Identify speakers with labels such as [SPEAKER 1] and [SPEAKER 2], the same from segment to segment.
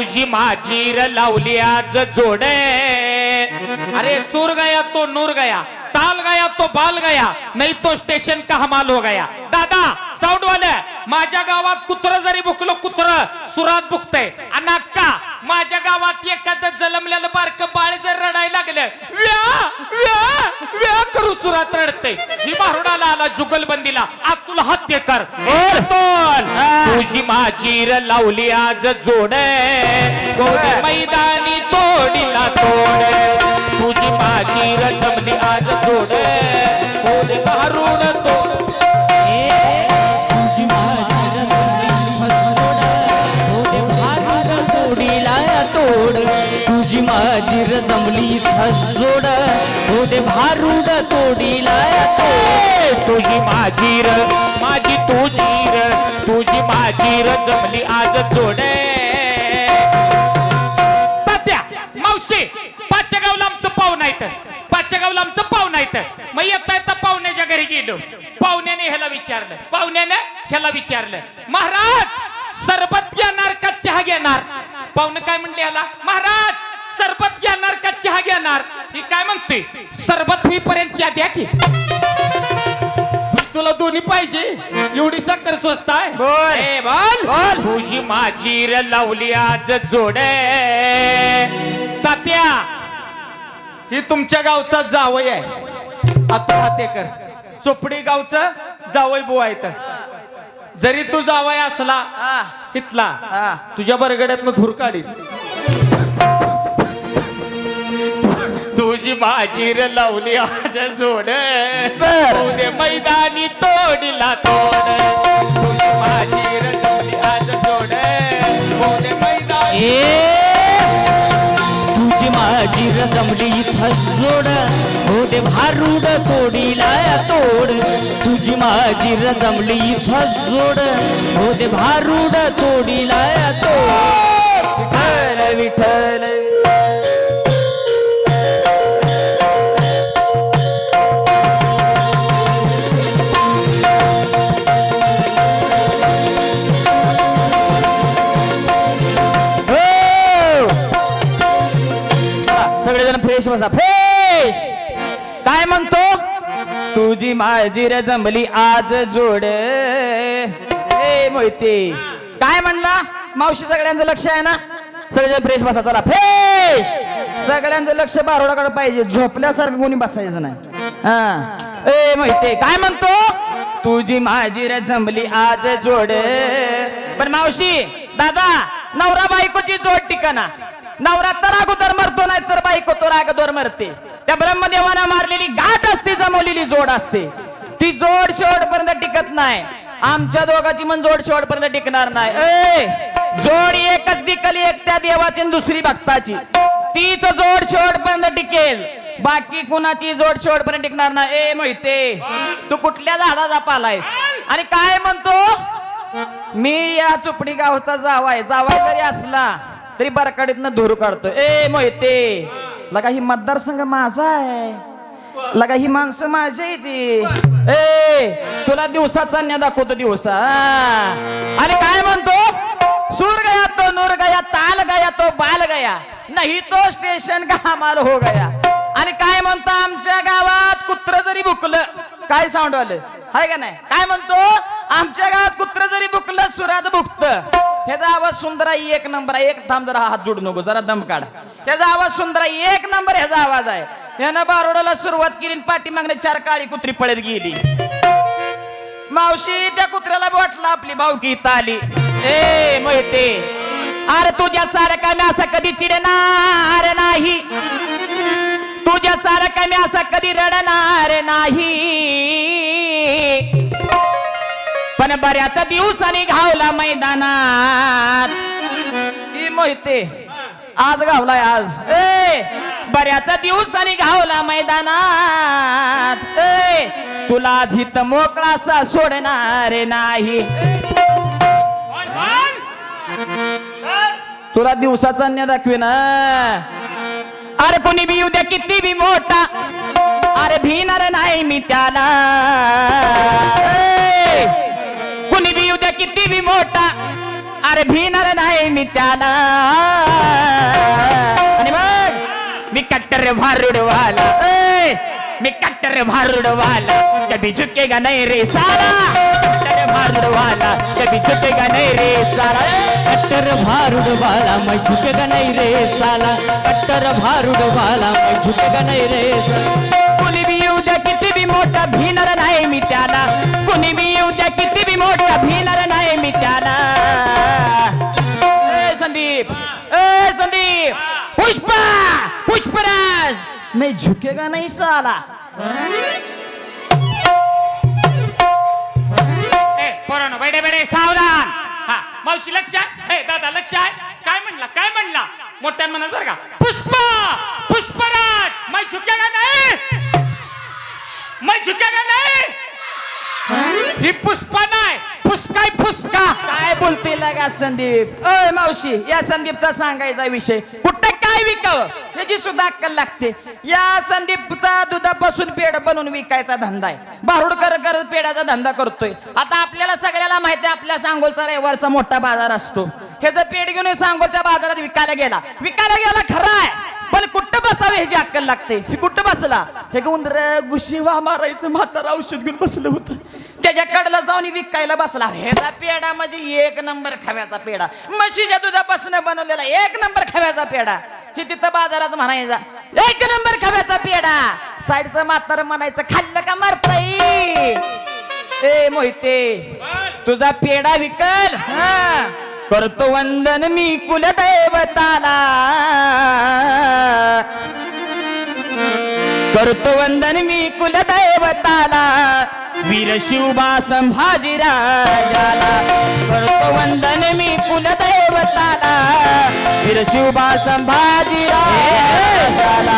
[SPEAKER 1] तुझी माझीर लावली आज जोडे. अरे सूर गया तो नूर गया, ताल गया तो बाल गया, नाही तो स्टेशन का हमाल हो गया. दादा साऊंड वाले, माझ्या गावात कुत्र जरी भुकलो, कुत्र सुरात भुकतय. आणि अक्का माझ्या गावात एखादं जलमलेलं बारक बाळ जर रडायला लागलं, व्या व्या व्या करू सुरात रडते. ही मारुडाला आला जुगलबंदीला, अतुल हत्या कर. तुझी माझीर लावली आज जोडे, मैदानी तोडीला तोड. तुझी माझीर जमली आज जोडे, मारुड तोड.
[SPEAKER 2] तुझी माझीर जमली जोड, हो दे भारूड तोडीला तोड.
[SPEAKER 1] तुझी माझीर माझी तुझीर, तुझी माझीर जमली आज जोडे. तात्या मावशी पाचच्या गावला आमचं पाहुणा येतं, पाचच्या गावला आमचं पाहुणा येतं. मग येता येता पाहुण्याच्या घरी गेलो. पाहुण्याने ह्याला विचारलं महाराज सरबत घेणार का चहा घेणार. पाहुणे काय म्हणले ह्याला, महाराज सरबत घेणार का चहा घेणार. ही काय म्हणते, सरबत होईपर्यंत चहा द्या की. तुला दोन्ही पाहिजे, एवढी साखर स्वस्त आहे. बोल. तुझी माझीर लावली आज जोडे. तात्या ही तुमच्या गावचा जावई आहे, आता हातेकर चोपडी गावचं जावई बुवा आहे. जरी तू जावई असला इथला, तुझ्या बरगड्यातनं धूर काढील. तुझी माझीर लावली आज जोड, तुझे मैदानी तोडीला तोड. तुझी माझीर लावली आज जोड, तुझे मैदानी.
[SPEAKER 2] तुझी माझीर जमली जोड, हो दे भारूड तोडीला तोड. तुझी माझीर जमली जोड, हो दे भारूड तोडीला तोड. विठ्ठल विठ्ठल. फ्रेश बसा, फ्रेश. काय म्हणतो, तुझी माझीर जमली आज जोड. ए मोहिते काय म्हणला, मावशी सगळ्यांचं लक्ष आहे ना, सगळेजण फ्रेश बसा. चला फ्रेश. सगळ्यांचं लक्ष बारोडाकडे पाहिजे, झोपल्यासारखं कोणी बसायचं नाही. हा ए मोहिते काय म्हणतो, तुझी माझीर जमली आज जोड. पण मावशी दादा, नवरा बायकोची जोड टिकाना. नवरा तर अगोदर मरतो, नाही तर बायको तो अगोदर मरते. त्या ब्रह्मदेवानं मारलेली गाठ असते, जमवलेली जोड असते. ती जोड शेवटपर्यंत टिकत नाही. आमच्या दोघांची मन जोड शेवटपर्यंत टिकणार नाही. जोड एकच टिकल, एक त्या देवाची दुसरी भक्ताची. तीच जोड शेवटपर्यंत टिकेल, बाकी कुणाची जोड शेवटपर्यंत टिकणार नाही. ए मोहिते, तू कुठल्या झाडाचा पालायस आणि काय म्हणतो, मी या चुपडी गावचा जावाय जरी असला तरी बरकाडीतनं धूर काढतो. ए मोहिते, लगा ही मतदारसंघ माझा आहे, लगा ही माणसं माझी आहे ती. ए तुला दिवसाचा न्या दाखवतो दिवसा. आणि काय म्हणतो, सूर गया तो नूर गया, ताल गया तो बाल गया, नाही तो स्टेशन का हमाल हो गया. आणि काय म्हणतो, आमच्या गावात कुत्र जरी भुकलं, काय साऊंड आलं हाय का नाही, काय म्हणतो, आमच्या गावात कुत्र जरी भुकलं सुरात भुकत. ह्याचा आवाज सुंदर आहे, एक नंबर आहे. एक थांब, जरा हात जोडू नको, जरा दम काढ. ह्याचा आवाज सुंदर आहे, एक नंबर ह्याचा आवाज आहे. ह्यानं बारोडाला सुरुवात केली, पाठीमागणे 4 काळी कुत्री पळत गेली. मावशी त्या कुत्र्याला वाटलं आपली भावकी आली. ए मोहिते, अरे तुझ्या सारखा मी असा कधी चिडणार नाही, तुझ्या सारखा मी असा कधी रडणार नाही. पण बऱ्याच दिवसांनी घावला मैदानात. मोहिते आज घावलाय आज. बऱ्याच दिवसांनी घावला मैदानात. तुला आज इथं मोकळा असा सोडणार नाही. तुला दिवसाचा अन्य दाखवेना. अरे कोणी बी उद्या किती बी मोठा, अरे भिणार नाही मी त्याला. कोणी बी उद्या किती बी मोठा, अरे भिणार नाही मी त्याला आणि मग मी कट्टर भारुडवाला मी कट्टर भारुडवाला कभी झुकेगा नहीं रे साला कट्टर भारुडवाला कभी झुकेगा नहीं रे साला
[SPEAKER 3] कट्टर भारुड वाला मैं झुकेगा नहीं रे साला कट्टर भारुड वाला मैं झुकेगा नहीं रे साला
[SPEAKER 2] कुणी बी येऊ द्या किती बी मोठा भिणार नाही मी त्याला कुणी बी येऊ द्या किती बी मोठा भिणार नाही मी त्याला ए संदीप पुष्पा पुष्पराज मैं झुकेगा नहीं साला
[SPEAKER 1] पोरानो बेडे बेडे सावधान. हा मावशी लक्ष आहे दादा लक्ष आहे. काय म्हणला मोठ्यान म्हणत बरं का पुष्पा पुष्पराज मैं झुकेगा नाही ही पुष्पा नाही फुसकाय फुसका.
[SPEAKER 2] काय बोलते लगा संदीप अय मावशी या संदीपचा सांगायचा विषय कुठं काय विकावं याची सुद्धा अक्कल लागते. या संदीपचा दुधापासून पेढ बनवून विकायचा धंदा आहे. भारुडकर करत पेढ्याचा धंदा करतोय. आता आपल्याला सगळ्याला माहिती आहे आपल्या सांगोलचा रविवारचा मोठा बाजार असतो. ह्याचं पेढ घेऊन सांगोलच्या बाजारात विकायला गेला खरा आहे पण कुठं बसावे ह्याची अक्कल लागते. हे कुठं बसला हे उंदर गुशिवा मारायचं म्हातारा औषध घेऊन बसलं होतं त्याच्याकडला जाऊन विकायला बसला. ह्याचा पेढा म्हणजे एक नंबर खव्याचा पेढा म्हशीच्या दुधापासून बनवलेला एक नंबर खव्याचा पेढा. हे तिथं बाजारात म्हणायचा एक नंबर खव्याचा पेढा. साईडचं म्हातार म्हणायचं खाल्लं का मारताई ए मोहिते तुझा पेढा विकल करतो वंदन मी कुलदैवताला करतो वंदन मी कुलदैवताला वीर शिवबा संभाजी राजाला करतो वंदन मी कुलदैवताला वीर शिवबा संभाजी राजाला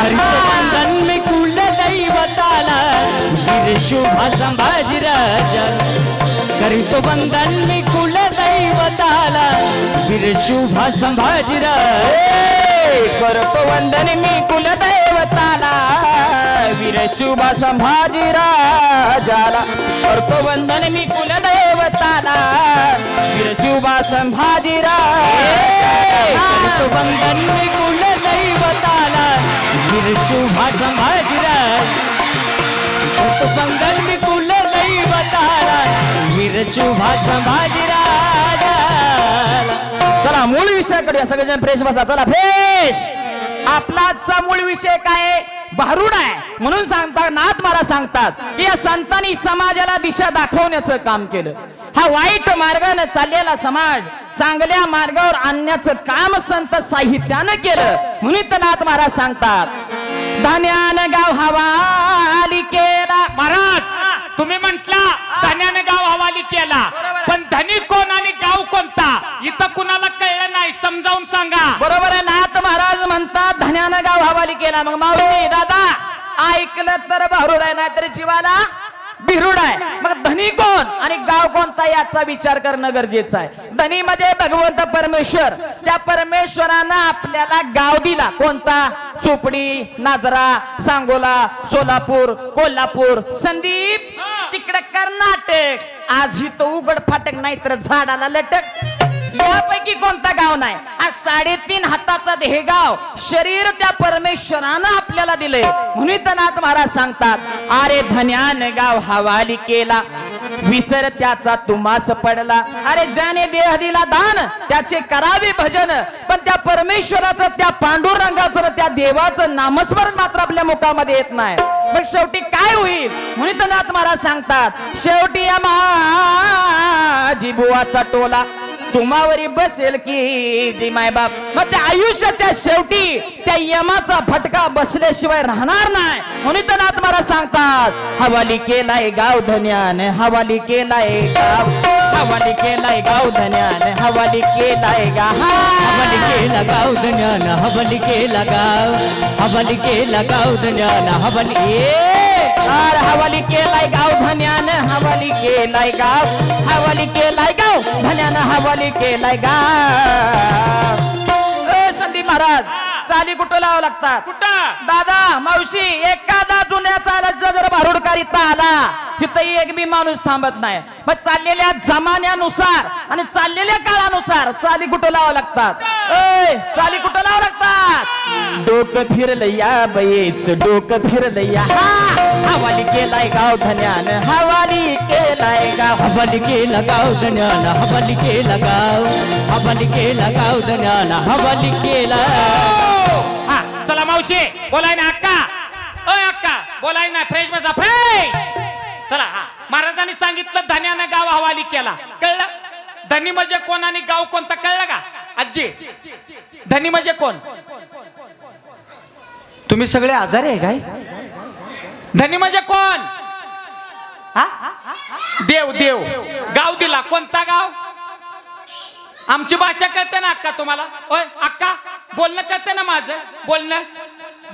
[SPEAKER 3] वंदन मी कुलदैवताला वीर शुभा संभाजी राजा करीतो वंदन मी कुलदैवताला वीर शुभा संभाजी
[SPEAKER 2] करतो वंदन मी कुलदैवताला वीर शुभा संभाजी राजाला करतो वंदन मी कुलदैवताला वीर शुभा संभाजी
[SPEAKER 3] करीतो वंदन मी कुलदैवताला वीर शुभा संभाजी करतो वंदन मी कुलदैवताला वीर शुभा संभाजी
[SPEAKER 2] चला मूळ विषयाकडे सगळेजण फ्रेश बसा. चला फ्रेश. आपला आजचा मूळ विषय काय भारुड आहे म्हणून सांगतात नाथ महाराज सांगतात की या संतांनी समाजाला दिशा दाखवण्याचं काम केलं. हा वाईट मार्गाने चाललेला समाज चांगल्या मार्गावर आणण्याचं काम संत साहित्यानं केलं म्हणून तर नाथ महाराज सांगतात धान्यानं गाव हवाली केला.
[SPEAKER 1] महाराज तुम्ही म्हटला धन्याने गाव हवाली केला पण धनी कोण आणि गाव कोणता इथं कुणाला कळलं नाही समजावून सांगा.
[SPEAKER 2] बरोबर आहे. नाथ महाराज म्हणतात धन्यानं गाव हवाली केला. मग मावशी दादा ऐकलं तर भारुड आहे नाहीतर जीवाला बिरुड आहे. मग धनी कोण आणि गाव कोणता याचा विचार करणं गरजेचं आहे. धनी मध्ये भगवंत परमेश्वर त्या परमेश्वरानं आपल्याला गाव दिला कोणता चोपडी नाजरा सांगोला सोलापूर कोल्हापूर संदीप तिकडे कर्नाटक आज ही तो उघड फाटक नाही तर झाडाला लटक यापैकी कोणता गाव नाही. आज 3.5 हाताचा देह गाव शरीर त्या परमेश्वरानं आपल्याला दिले म्हणून तर नाथ महाराज सांगतात अरे धन्यान गाव हवाली केला विसर त्याचा तुम्हास पडला. अरे ज्याने देह दिला दान त्याचे करावे भजन पण त्या परमेश्वराचं त्या पांडुरंगाचं त्या देवाचं नामस्मरण मात्र आपल्या मुखामध्ये येत नाही. मग शेवटी काय होईल म्हणून तर नाथ महाराज सांगतात शेवटी या माझी बुवाचा टोला तुम्हावरी बसेल की जी मायबाप. मग त्या आयुष्याच्या शेवटी त्या यमाचा फटका बसल्याशिवाय राहणार नाही म्हणून तर नाथ महाराज सांगतात हवाली केलाय गाव धन्याने हवाली केलाय गाव हवाली केलाय गाव धन्याने हवाली केलाय
[SPEAKER 3] हवाली केला गाव धन्यान हवाली केला गाव हवाली केला गाव धन्यान हवाली
[SPEAKER 2] हवाली केलाय गाव धन्यानं हवाली केलाय गाव हवाली केलाय गाव धन्यानं हवाली केलाय गाव. संदीप महाराज चाली कुठं लावा लागतात
[SPEAKER 1] कुठं
[SPEAKER 2] दादा मावशी एखादा जुन्या चालाचा जर भारुडकारिता आला तिथं एक बी माणूस थांबत नाही. मग चाललेल्या जमान्यानुसार आणि चाललेल्या काळानुसार चाली कुठं लावा लागतात. चाली कुठं लावा लागतात. डोकं फिरलं या बयेच डोकं फिरलं या. हवाली केलाय गाव धन्यान हवाली केलाय गाव.
[SPEAKER 3] हवाली केला गाव धन्यान हवाली केला गाव. हवाली केला गाव धन्यान हवाली केला.
[SPEAKER 1] हा चला मावशी बोलाय ना अक्का. अक्का बोलाय ना फ्रेश बसा फ्रेश. चला हा महाराजांनी सांगितलं धन्यानं गाव हवाली केला. कळलं धनी म्हणजे कोण आणि गाव कोणता कळलं का आजी. धनी म्हणजे कोण. तुम्ही सगळे आजारी आहे काय. धनी म्हणजे कोण. हा देव देव गाव दिला कोणता गाव. आमची भाषा कळते ना अक्का तुम्हाला. ओय अक्का बोलणं कळते ना माझं बोलणं.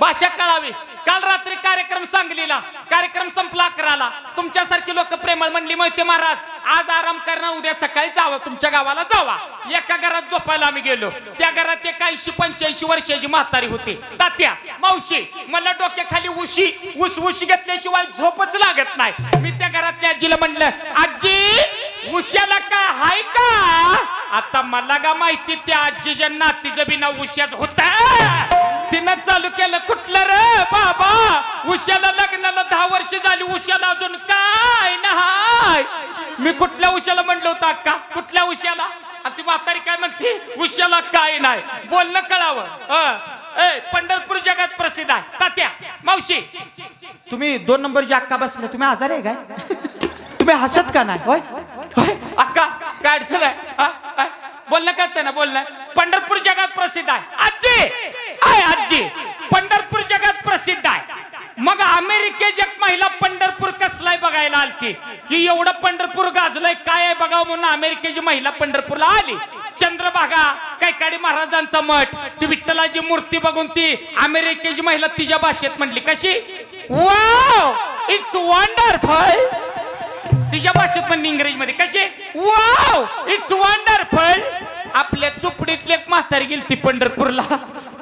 [SPEAKER 1] भाषा कळावी. काल रात्री कार्यक्रम सांगलीला कार्यक्रम संपला 11ला. तुमच्यासारखी लोक प्रेमळ म्हणली मोहिते महाराज आज आराम करणार उद्या सकाळी जावं तुमच्या गावाला जावा. एका घरात झोपायला आम्ही गेलो. त्या घरात एक 80-85 वर्षाची म्हातारी होती. तात्या मावशी मला डोक्याखाली उशी घेतल्याशिवाय झोपच लागत नाही. मी त्या घरातल्या आजीला म्हणलं आजी उश्याला काय हाय का. आता मला का माहिती त्या आजीच्या नातीचं बी नाव उश्याच होत. तिनं चालू केलं कुठलं रे बाबा. उश्याला लग्नाला 10 वर्ष झाली उश्याला अजून काय नाही. मी कुठल्या उश्याला म्हणलं होतं अक्का कुठल्या उश्याला. आणि ती म्हातारी काय म्हणते उश्याला काय नाही. बोलणं कळावं. पंढरपूर जगात प्रसिद्ध आहे. तात्या मावशी तुम्ही 2 नंबरची अक्का बसले तुम्ही आजारी आहे काय. तुम्ही हसत का नाही. होय अक्का काय अडचण आहे. बोलणं कळतं ना बोलणं. पंढरपूर जगात प्रसिद्ध आहे. आजी पंढरपूर जगात प्रसिद्ध आहे. मग अमेरिकेची एक महिला पंढरपूर कसलाय बघायला आलती की एवढं पंढरपूर गाजलंय काय आहे बघावं म्हणून अमेरिकेची महिला पंढरपूरला आली. चंद्रभागा कैकाडी महाराजांचा मठ ती विठ्ठलाची मूर्ती बघून ती अमेरिकेची महिला तिच्या भाषेत म्हणली कशी वाव इट्स वंडरफुल. तिच्या भाषेत म्हणली इंग्रजीमध्ये कशी वाव इट्स वंडरफुल. आपल्या चुपडीतली एक म्हातारी गेली ती पंढरपूरला.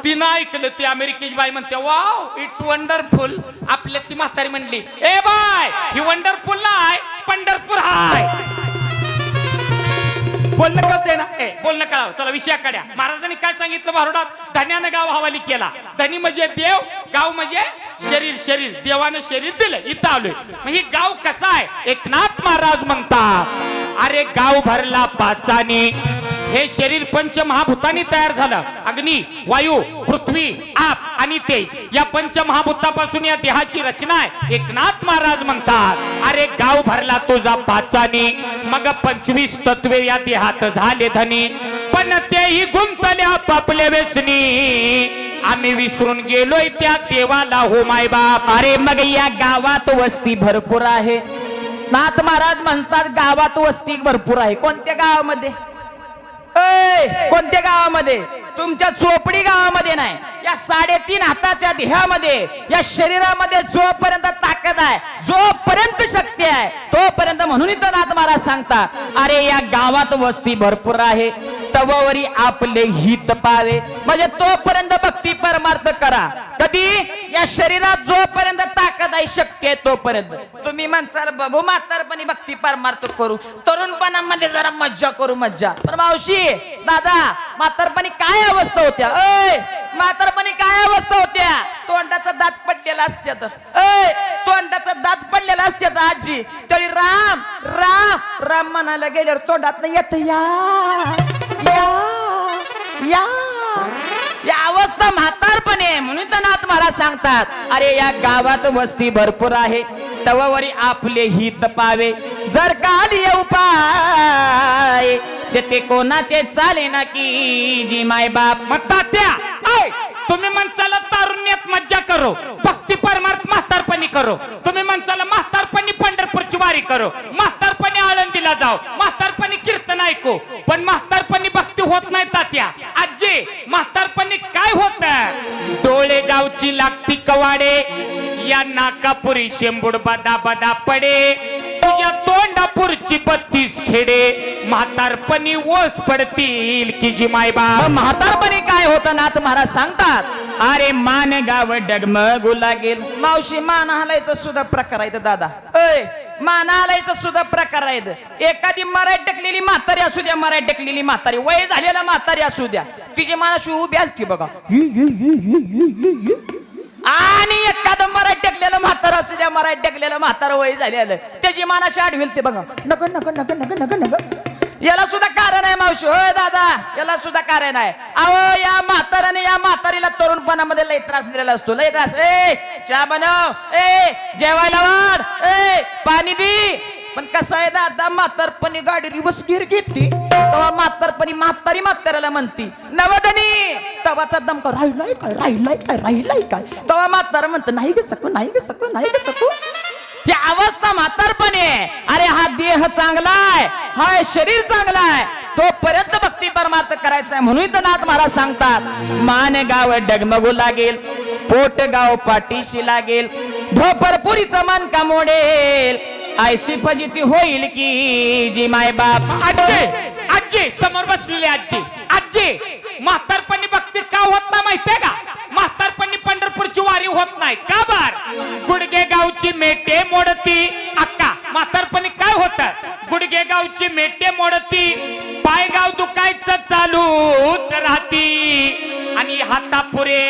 [SPEAKER 1] तिनं ऐकलं ती अमेरिकेची बाई म्हणते वाव इट्स वंडरफुल. आपल्या ती म्हातारी म्हणली ए बाय ही वंडरफुल नाही पंढरपूर हाय. बोलणं कळतंय ना. बोलणं कळावं. चला विषयाकडे. महाराजांनी काय सांगितलं भारुडात धन्यानं गाव हवाली केला. धनी म्हणजे देव गाव म्हणजे शरीर. शरीर देवानं शरीर दिलं इथं आलोय. मग ही गाव कसा आहे. एकनाथ महाराज म्हणतात अरे गाव भरला पाचाने. हे शरीर पंचमहाभूतांनी तयार झालं. अग्नी वायू पृथ्वी आप आणि तेज या पंचमहाभूतापासून या देहाची रचना आहे. एकनाथ महाराज म्हणतात अरे गाव भरला तुझा पाचाने. मग 25 तत्वे या देहात झाले धनी. पण तेही गुंतले आपापल्या व्यसनी. आम्ही विसरून गेलोय त्या देवाला हो माय बाप.
[SPEAKER 2] अरे मग या गावात वस्ती भरपूर आहे. नाथ महाराज म्हणतात गावात वस्ती भरपूर आहे. कोणत्या गावामध्ये. कोणत्या गावामध्ये. तुमच्या चोपडी गावामध्ये नाही. या 3.5 हाताच्या देहामध्ये या शरीरामध्ये जोपर्यंत ताकद आहे जोपर्यंत शक्ती आहे तोपर्यंत म्हणून इथं नाथ महाराज सांगतात अरे या गावात वस्ती भरपूर आहे. तववरी आपले हित पावे. म्हणजे तोपर्यंत भक्ती परमार्थ करा. कधी या शरीरात जोपर्यंत ताकद आहे शक्ती आहे तोपर्यंत. तुम्ही म्हणसाल बघू म्हातारपणी भक्ती परमार्थ करू तरुणपणामध्ये जरा मज्जा करू मज्जा. पण मावशी दादा म्हातारपणी काय अवस्था होत्या. म्हातारपणी काय अवस्था होत्या. तोंडाचा दात पडलेला असत्यात. तोंडाचा दात पडलेला असत्यात आजी. तरी राम राम राम म्हणायला गेल्यावर तोंडात येत या या या अवस्था म्हातारपणे आहे. म्हणून तर नाथ महाराज सांगतात अरे या गावात वस्ती भरपूर आहे. तववरी आपले हित पावे. जर काल येऊ पाय ते कोणाचे चाले ना की जी माय बाप. मग तात्या तुम्ही म्हणसाला तारुण्यात मज्जा करो भक्ती परमार्थ म्हातारपणी करो. तुम्ही म्हणसाला म्हातारपणी पंढरपूरची वारी करो. म्हातारपणी आळंदीला जाओ. म्हातारपणी कीर्तन ऐको. पण म्हातारपणी भक्ती होत नाही तात्या. आजी म्हातारपणी काय होत. डोळे गावची लागती कवाडे. या नाकापुरी शेंबूड बदा बदा पडे.
[SPEAKER 1] तुझ्या तोंडापूरची 32 खेडे म्हातारपणी ओस पडतील की जी मायबाप.
[SPEAKER 2] मग म्हातारपणी काय होतं नाथ महाराज सांगतात. अरे मान गाव डगमगू लागेल. मावशी मान हालायचं सुद्धा प्रकार आहेत दादा. अय मान हालायचं सुद्धा प्रकार आहेत. एखादी मराठ टेकलेली म्हातारी असू द्या, मराठ टेकलेली म्हातारी, वय झालेला म्हातारी असू द्या, तिची मानाशी उभी आलती बघा. आणि एखादं मराठ टेकलेलं म्हातार असू द्या, मराठ टेकलेलं म्हातार वय झालेलं, त्याची मानाशी आडवेल ते बघा. नग नग नग नग नग नग. याला सुद्धा कारण आहे मावशी. होय दादा, याला सुद्धा कारण आहे. अहो या म्हाताराने या म्हातारीला तरुणपणामध्ये लय त्रास दिलेला असतो, लय त्रास. ए चहा बनव, ए जेवायला वाढ, ए पाणी दे. पण कसं आहे दादा, म्हातारपणी गाडी रिवर्स गिअर घेते तेव्हा म्हातारपणी म्हातारी म्हाताऱ्याला म्हणती नवदनी. तवाचा दमका राहिलाय काय, राहिलाय काय, राहिलाय काय. तेव्हा म्हातारा म्हणतं नाही ग सकू, नाही ग सकू, नाही ग सकू. ही अवस्था म्हातारपणी आहे. अरे हा देह चांगला आहे, हा शरीर चांगला आहे, तोपर्यंत भक्ती परमार्थ करायचा आहे. म्हणून तर नाथ महाराज सांगतात मान गाव डगमगू लागेल, पोट गाव पाठीशी लागेल, ढोपरपुरीचं मन का मोडेल, ऐशी फजिती होईल की जी माय बाप.
[SPEAKER 1] आजी आजी समोर बसलेली आजी. आजी म्हातारपणी भक्ती का होत नाही माहितीये का? म्हातारपणी पंढरपूरची वारी होत नाही का बर? गुडगे गावची मेटे मोडती. अक्का म्हातारपणी काय होत? गुडगे गावची मेटे मोडती, पायगाव दुखायचं चालूच राहती आणि हातापुरे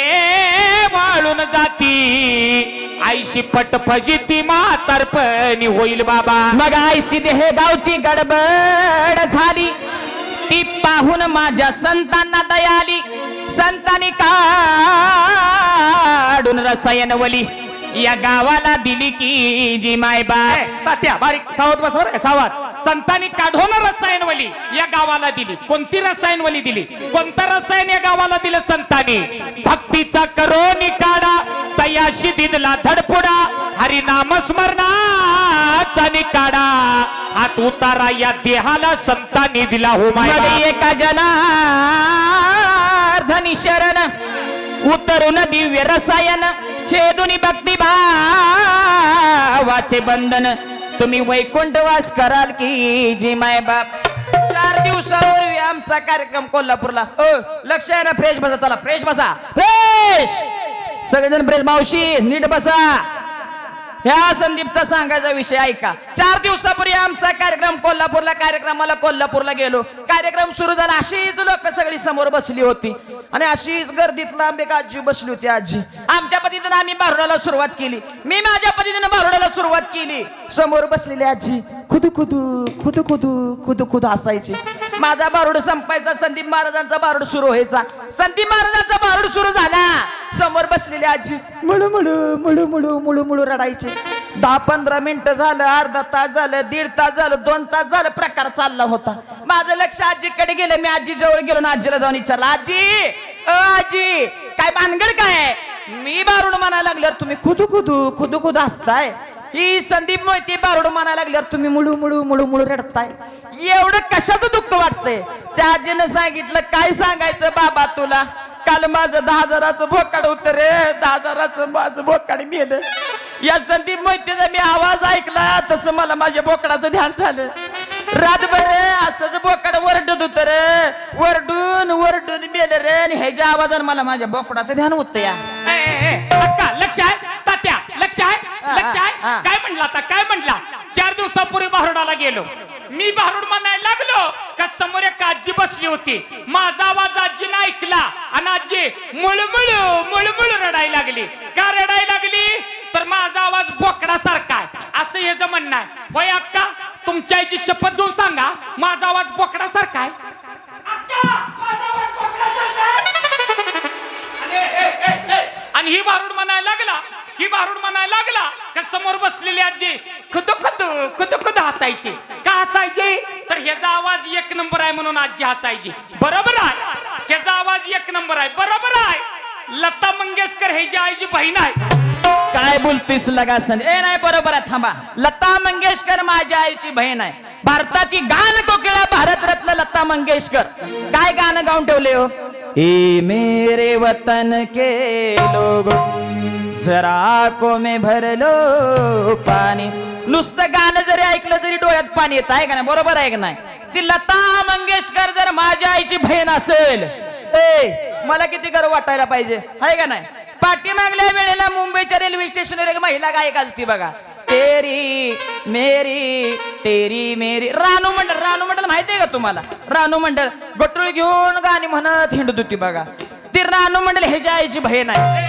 [SPEAKER 1] वाळून जाती. आईशी पट फजिती म्हातारपणी होईल बाबा.
[SPEAKER 2] मग आयशी देह गावची गडबड झाली, ती पाहून माझ्या संतांना दया आली. संतांनी काढून रसायनवली या गावाला दिली की जी मायबाप.
[SPEAKER 1] तात्या बारीक सावध बस बरं का, सावध. संतांनी काढून रसायनवली या गावाला दिली. कोणती रसायनवली दिली? कोणतं रसायन या गावाला दिलं संतांनी? भक्तीचा करोनी काढा तयाशी दिनला धडपुडा, हरिनाम स्मरणाचा निकाडा. हाच उतारा या देहाला संतांनी दिला हो माय.
[SPEAKER 2] एका जनार्दनी शरण उतरून दिव्य रसायन, छेदुनी भक्ती भावाचे बंधन, तुम्ही वैकुंठवास कराल की जी माय बाप. 4 दिवसापूर्वी आमचा कार्यक्रम कोल्हापूरला. लक्ष आहे ना? फ्रेश बसा, चला फ्रेश बसा, फ्रेश सगळेजण फ्रेश. मावशी नीट बसा. ह्या संदीपचा सांगायचा विषय ऐका. 4 दिवसापूर्वी आमचा कार्यक्रम कार्यक्रमाला कोल्हापूरला गेलो. कार्यक्रम सुरू झाला, अशीच लोक सगळी समोर बसली होती आणि अशीच गर्दीत लांब एक आजी बसली होती. आजी आमच्या पद्धतीनं आम्ही बारुडाला सुरुवात केली. मी माझ्या पद्धतीनं बारुडाला सुरुवात केली. समोर बसलेली आजी खुदू खुदू खुदू खुदू खुदू खुदू हसायची. माझा बारुड संपायचा, संदीप महाराजांचा बारुड सुरू व्हायचा. संदीप महाराजांचा बारुड सुरू झाला, समोर बसलेली आजी मुळू मुळू मुळू मुळू मुळू मुळू रडायचे. 10-15 मिनिटं झालं, अर्धा तास झालं, 1.5 तास झालं, 2 तास झालं, प्रकार चालला होता. माझं लक्ष आजीकडे गेलं. मी आजी जवळ गेलो ना आजीला जाऊन विचारलं, आजी आजी काय भानगड काय? मी बारुड म्हणायला लागल्यावर तुम्ही खुदू खुदू खुदू खुदू हसताय. ही संदीप मोहिते बारुड म्हणायला लागल्यावर तुम्ही मुळू मुळू मुळू मुळू रडताय. एवढं कशाचं दुःख वाटतंय? त्या आजीनं सांगितलं काय सांगायचं बाबा तुला, काल माझं 10,000चं भोकाड होतं रे, 10,000चं माझं भोकाड गेलं. या संदीप मोहितेचा मी आवाज ऐकला तसं मला माझ्या बोकडाचं ध्यान झालं. रातभर असंच बोकड वरडत होतं रे, वरडून वरडून मेलं रे, आणि ह्याच्या आवाजानं मला माझ्या बोकडाचं ध्यान होतं. या
[SPEAKER 1] अक्का लक्ष आहे? तात्या लक्ष आहे? लक्ष आहे? काय म्हणला आता? काय म्हणला? 4 दिवसापूर्वी बारुडाला गेलो. मी बारुड म्हणायला लागलो का समोर एक आजी बसली होती. माझा आवाज आजीनं ऐकला आणि आजी मुळमुळू मुळमुळू रडायला लागली. का रडायला लागली? तर माझा आवाज बोकडासारखा आहे असं हे म्हणणं आहे. होय अक्का, तुमच्या आईची शपथ घेऊन सांगा माझा आवाज बोकडासारखा आहे. आणि ही बारुड म्हणायला लागला का समोर बसलेली आजी खुद खुद खुद खुद हसायची. का हसायची? तर ह्याचा आवाज 1 नंबर आहे म्हणून आजी हसायची. बरोबर आहे, ह्याचा आवाज 1 नंबर आहे. बरोबर आहे. लता मंगेशकर ह्याची आईची बहीण आहे.
[SPEAKER 2] काय बोलतेस लगा संदीप? नाही बरोबर आहे, थांबा. लता मंगेशकर माझ्या आईची बहीण आहे. भारताची गान कोकिळा भारतरत्न लता मंगेशकर काय गाणं गाऊन ठेवले हो? ए मेरे वतन के लोग जरा आंखों में भर लो पाणी. नुसतं गाणं जरी ऐकलं तरी डोळ्यात पाणी येत आहे का नाही? बरोबर आहे का नाही? ती लता मंगेशकर जर माझ्या आईची बहीण असेल, मला किती गर्व वाटायला पाहिजे, आहे का नाही? पाठीमागल्या वेळेला मुंबईच्या रेल्वे स्टेशनवर एक महिला गायक आलती बघा, तेरी मेरी तेरी मेरी. रानू मंडल माहिती आहे का तुम्हाला? रानू मंडल गटूळ घेऊन गाणी म्हणत हिंडत होती बघा. ती रानू मंडल ह्याच्या आईची बहीण आहे.